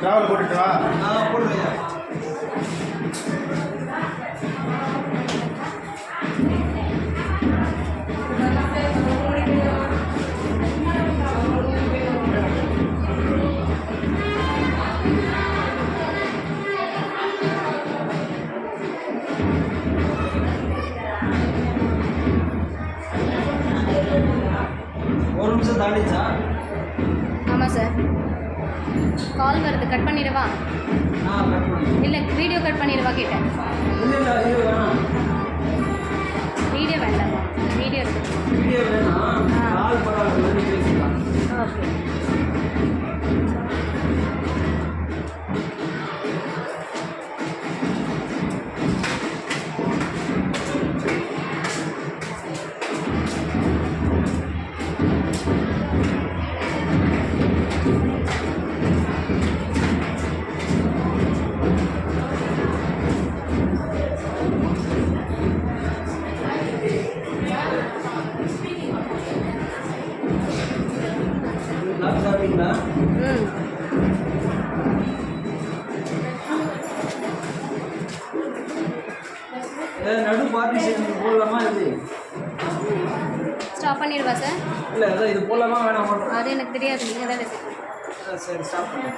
Travel போட்டுட்டா போடுங்க. ஒரு நிமிஷம் தாண்டிச்சா? ஆமாம் சார். கால் வருது, கட் பண்ணிடவா? இல்லை வீடியோ கட் பண்ணிடவா கேட்டேன். வீடியோ வேண்டாமா? வீடியோ இருக்கு. வீடியோ வேணாம், கால் பரவாயில்ல, பேசிக்கலாம். ஓகே. நடு பார்ட்டிஷன் போடலாமா? இது ஸ்டாப் பண்ணிடுவா சார்? இல்லை அதான் இது போடலாமா வேணாமா? அது எனக்கு தெரியாது, நீங்கள் தான் சரி ஸ்டாப் பண்ணு.